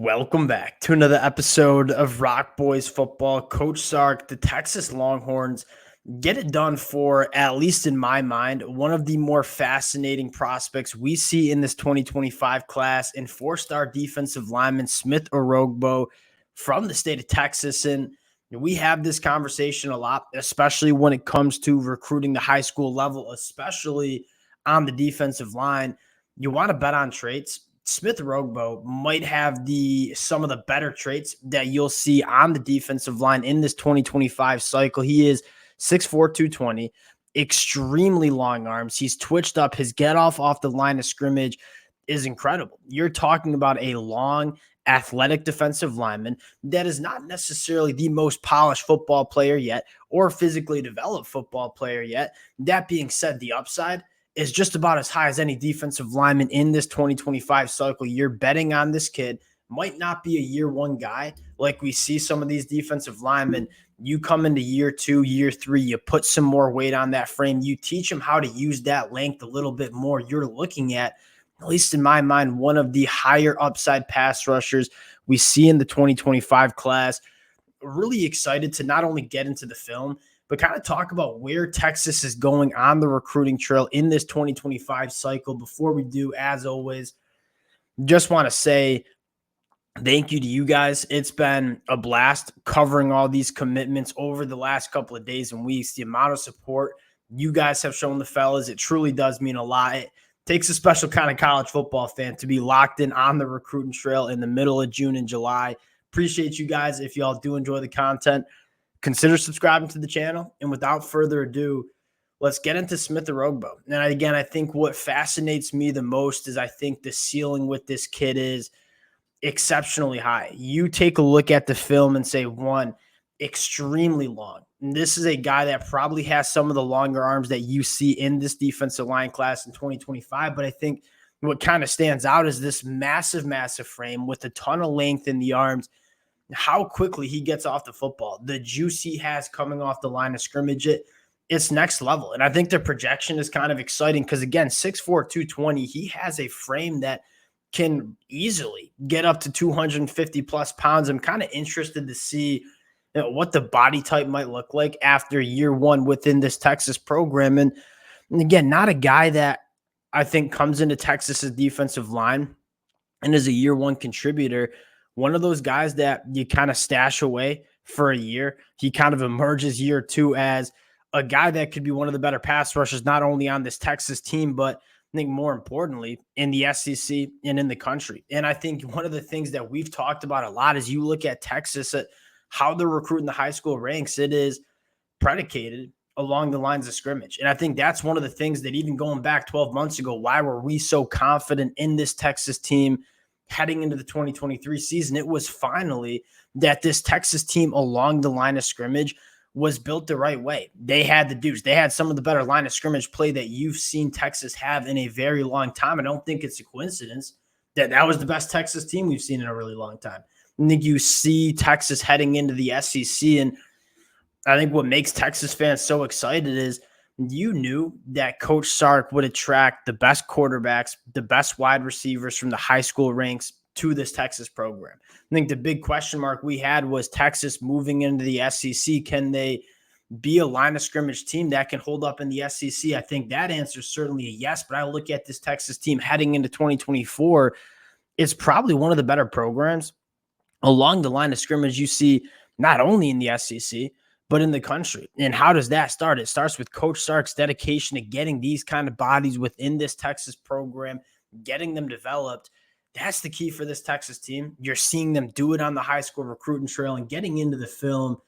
Welcome back to another episode of Rock Boys Football. Coach Sark, the Texas Longhorns, get it done for, at least in my mind, one of the more fascinating prospects we see in this 2025 class in four-star defensive lineman Smith Orogbo from the state of Texas. And we have this conversation a lot, especially when it comes to recruiting the high school level, especially on the defensive line. You want to bet on traits. Smith Orogbo might have some of the better traits that you'll see on the defensive line in this 2025 cycle. He is 6'4", 220, extremely long arms. He's twitched up. His get off the line of scrimmage is incredible. You're talking about a long, athletic defensive lineman that is not necessarily the most polished football player yet or physically developed football player yet. That being said, the upside is just about as high as any defensive lineman in this 2025 cycle. You're betting on this kid. Might not be a year one guy like we see some of these defensive linemen. You come into year two, year three, you put some more weight on that frame. You teach them how to use that length a little bit more. You're looking at least in my mind, one of the higher upside pass rushers we see in the 2025 class. Really excited to not only get into the film, but kind of talk about where Texas is going on the recruiting trail in this 2025 cycle. Before we do, as always, just want to say thank you to you guys. It's been a blast covering all these commitments over the last couple of days and weeks. The amount of support you guys have shown the fellas, it truly does mean a lot. It takes a special kind of college football fan to be locked in on the recruiting trail in the middle of June and July. Appreciate you guys. If y'all do enjoy the content, consider subscribing to the channel. And without further ado, let's get into Smith Orogbo. And again, I think what fascinates me the most is I think the ceiling with this kid is exceptionally high. You take a look at the film and say, one, extremely long. And this is a guy that probably has some of the longer arms that you see in this defensive line class in 2025. But I think what kind of stands out is this massive, massive frame with a ton of length in the arms, how quickly he gets off the football, the juice he has coming off the line of scrimmage, it's next level. And I think the projection is kind of exciting because, again, 6'4", 220, he has a frame that can easily get up to 250 plus pounds. I'm kind of interested to see what the body type might look like after year one within this Texas program. And again, not a guy that I think comes into Texas's defensive line and is a year one contributor. One of those guys that you kind of stash away for a year. He kind of emerges year two as a guy that could be one of the better pass rushers, not only on this Texas team, but I think more importantly in the SEC and in the country. And I think one of the things that we've talked about a lot is you look at Texas, at how they're recruiting the high school ranks, it is predicated along the lines of scrimmage. And I think that's one of the things that even going back 12 months ago, why were we so confident in this Texas team heading into the 2023 season? It was finally that this Texas team along the line of scrimmage was built the right way. They had the dudes. They had some of the better line of scrimmage play that you've seen Texas have in a very long time. I don't think it's a coincidence that that was the best Texas team we've seen in a really long time. I think you see Texas heading into the SEC, and I think what makes Texas fans so excited is you knew that Coach Sark would attract the best quarterbacks, the best wide receivers from the high school ranks to this Texas program. I think the big question mark we had was Texas moving into the SEC. Can they be a line of scrimmage team that can hold up in the SEC? I think that answer is certainly a yes, but I look at this Texas team heading into 2024, it's probably one of the better programs along the line of scrimmage you see not only in the SEC, but in the country. And how does that start? It starts with Coach Sark's dedication to getting these kind of bodies within this Texas program, getting them developed. That's the key for this Texas team. You're seeing them do it on the high school recruiting trail and getting into the film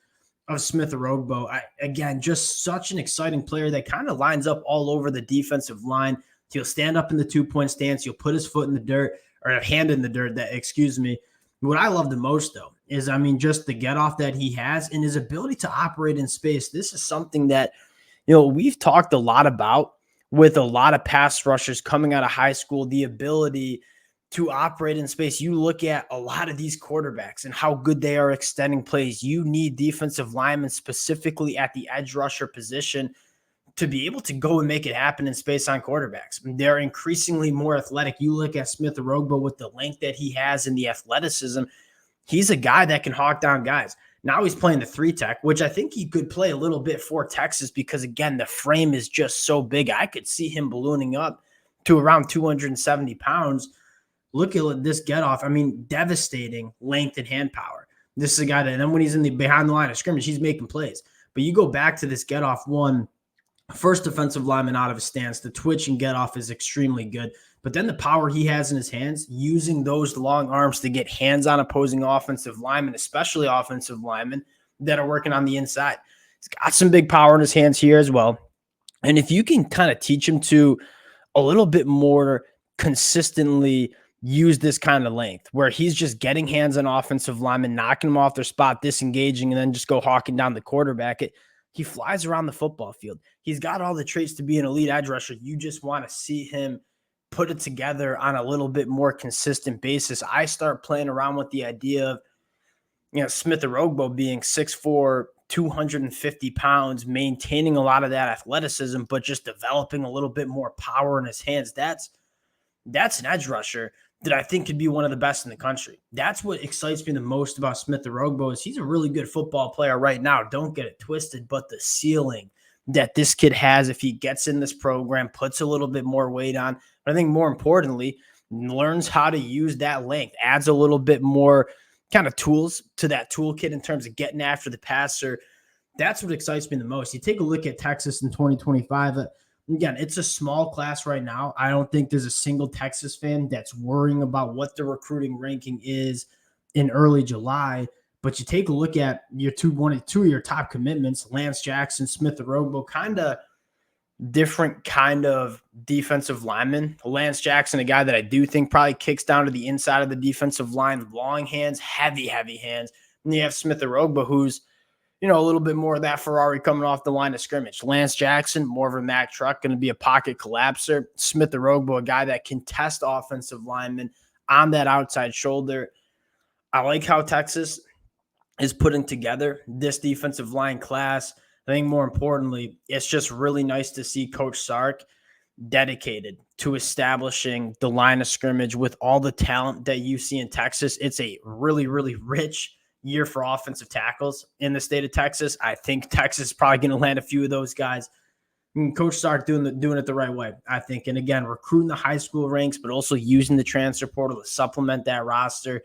of Smith Orogbo. Again, just such an exciting player that kind of lines up all over the defensive line. He'll stand up in the 2-point stance. He'll put his foot in the dirt, or a hand in the dirt, What I love the most, though, is, just the get off that he has and his ability to operate in space. This is something that, we've talked a lot about with a lot of pass rushers coming out of high school, the ability to operate in space. You look at a lot of these quarterbacks and how good they are extending plays. You need defensive linemen specifically at the edge rusher position to be able to go and make it happen in space on quarterbacks. They're increasingly more athletic. You look at Smith Orogbo with the length that he has and the athleticism. He's a guy that can hawk down guys. Now he's playing the 3-tech, which I think he could play a little bit for Texas because, again, the frame is just so big. I could see him ballooning up to around 270 pounds. Look at this get off. I mean, devastating length and hand power. This is a guy that, and then when he's behind the line of scrimmage, he's making plays. But you go back to this get off one, first defensive lineman out of his stance. The twitch and get off is extremely good. But then the power he has in his hands, using those long arms to get hands on opposing offensive linemen, especially offensive linemen that are working on the inside. He's got some big power in his hands here as well. And if you can kind of teach him to a little bit more consistently use this kind of length where he's just getting hands on offensive linemen, knocking them off their spot, disengaging, and then just go hawking down the quarterback, he flies around the football field. He's got all the traits to be an elite edge rusher. You just want to see him put it together on a little bit more consistent basis. I start playing around with the idea of, Smith Orogbo being 6'4", 250 pounds, maintaining a lot of that athleticism, but just developing a little bit more power in his hands. That's an edge rusher that I think could be one of the best in the country. That's what excites me the most about Smith Orogbo is he's a really good football player right now. Don't get it twisted, but the ceiling that this kid has if he gets in this program, puts a little bit more weight on, but I think more importantly, learns how to use that length, adds a little bit more kind of tools to that toolkit in terms of getting after the passer. That's what excites me the most. You take a look at Texas in 2025. Again, it's a small class right now. I don't think there's a single Texas fan that's worrying about what the recruiting ranking is in early July. But you take a look at your two of your top commitments, Lance Jackson, Smith Orogbo, kind of different kind of defensive lineman. Lance Jackson, a guy that I do think probably kicks down to the inside of the defensive line, long hands, heavy hands. And you have Smith Orogbo, who's a little bit more of that Ferrari coming off the line of scrimmage. Lance Jackson, more of a Mack truck, going to be a pocket collapser. Smith Orogbo, a guy that can test offensive linemen on that outside shoulder. I like how Texas is putting together this defensive line class. I think more importantly, it's just really nice to see Coach Sark dedicated to establishing the line of scrimmage with all the talent that you see in Texas. It's a really, really rich year for offensive tackles in the state of Texas. I think Texas is probably going to land a few of those guys. And Coach Sark doing it the right way, I think. And again, recruiting the high school ranks, but also using the transfer portal to supplement that roster.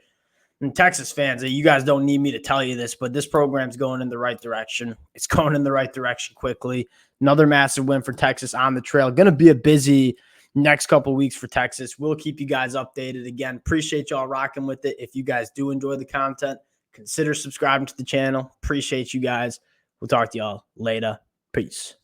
And Texas fans, you guys don't need me to tell you this, but this program's going in the right direction. It's going in the right direction quickly. Another massive win for Texas on the trail. Going to be a busy next couple of weeks for Texas. We'll keep you guys updated. Again, appreciate y'all rocking with it. If you guys do enjoy the content, consider subscribing to the channel. Appreciate you guys. We'll talk to y'all later. Peace.